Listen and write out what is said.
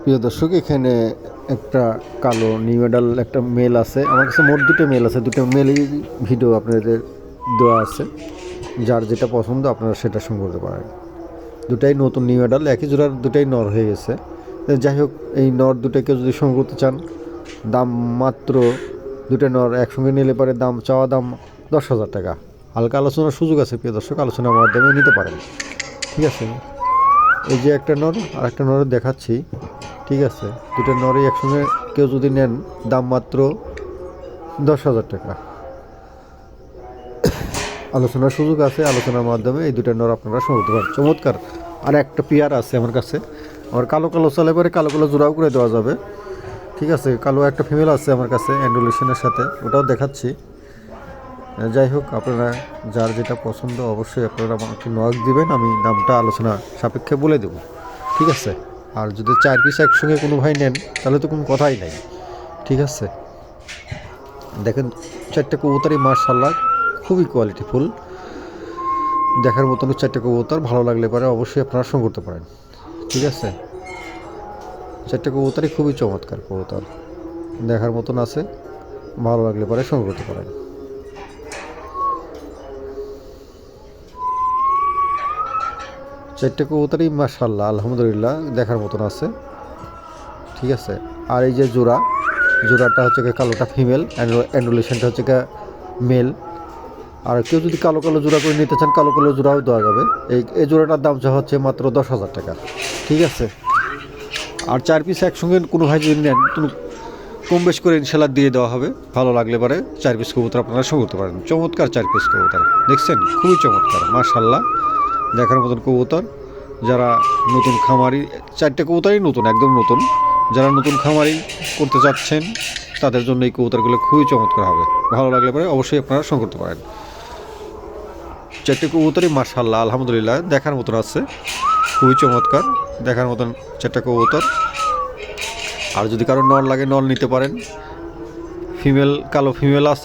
প্রিয় দর্শক, এখানে একটা কালো নিউডাল একটা মেল আছে। আমার কাছে মোট দুটো মেল আছে, দুটো মেলই ভিডিও আপনাদের দেওয়া আছে। যার যেটা পছন্দ আপনারা সেটা সঙ্গে করতে পারেন। দুটাই নতুন নিউডাল, একই জোড়ার দুটাই নর হয়ে গেছে। যাই হোক, এই নর দুটাকে যদি সঙ্গে করতে চান, দাম মাত্র দুটো নর একসঙ্গে নিলে পরে চাওয়া দাম 10,000 টাকা। হালকা আলোচনার সুযোগ আছে প্রিয় দর্শক, আলোচনার মাধ্যমে নিতে পারেন। ঠিক আছে, এই যে একটা নর আর একটা নর দেখাচ্ছি। ঠিক আছে, দুটো নরই একসঙ্গে কেউ যদি নেন, দাম মাত্র 10,000 টাকা। আলোচনার সুযোগ আছে, আলোচনার মাধ্যমে এই দুটো নর আপনারা সংগ্রহ পারেন। চমৎকার। আর একটা পেয়ার আছে আমার কাছে, আমার কালো কালো চলে পরে কালো কালো জোড়াও করে দেওয়া যাবে। ঠিক আছে, কালো একটা ফিমেল আছে আমার কাছে অ্যান্ডুলেশনের সাথে, ওটাও দেখাচ্ছি। যাই হোক, আপনারা যার যেটা পছন্দ অবশ্যই আপনারা আমাকে নক দিবেন, আমি দামটা আলোচনা সাপেক্ষে বলে দেব। ঠিক আছে, আর যদি 4 পিস একসঙ্গে কোনো ভাই নেন তাহলে তো কোনো কথাই নাই। ঠিক আছে, দেখেন 4টে কবুতরই মাশাআল্লাহ খুবই কোয়ালিটিফুল, দেখার মতন 4টে কবুতর। ভালো লাগলে পরে অবশ্যই আপনারা সঙ্গ করতে পারেন। ঠিক আছে, 4টে কবুতরই খুবই চমৎকার কবুতর, দেখার মতন আছে। ভালো লাগলে পরে সঙ্গ করতে পারেন। চারটে কবুতরই মাশাআল্লাহ আলহামদুলিল্লাহ দেখার মতন আছে। ঠিক আছে, আর এই যে জোড়াটা হচ্ছে কালোটা ফিমেল, অ্যান্ডুলেশনটা হচ্ছে মেল। আর কেউ যদি কালো কালো জোড়া করে নিতে চান, কালো কালো জোড়াও দেওয়া যাবে। এই জোড়াটার দাম যা হচ্ছে মাত্র 10,000 টাকা। ঠিক আছে, আর 4 পিস একসঙ্গে কোনো ভাই যদি নেন, কম বেশ করে ইনশাল্লাহ দিয়ে দেওয়া হবে। ভালো লাগলে পরে 4 পিস কবুতর আপনারা সঙ্গ করতে পারেন। চমৎকার 4 পিস কবুতর দেখছেন, খুবই চমৎকার মাশাআল্লাহ দেখার মতন কবুতর। যারা নতুন খামারি, 4টে কবুতরই নতুন, একদম নতুন। যারা নতুন খামারি করতে চাচ্ছেন তাদের জন্য এই কবুতরগুলো খুবই চমৎকার হবে। ভালো লাগলে পরে অবশ্যই আপনারা সঙ্গ করতে পারেন। 4টে কবুতরই মাশাআল্লাহ আলহামদুলিল্লাহ দেখার মতন আছে, খুবই চমৎকার দেখার মতন 4টে কবুতর। আর যদি কারো নল লাগে, নল নিতে পারেন। কালো ফিমেল আছে।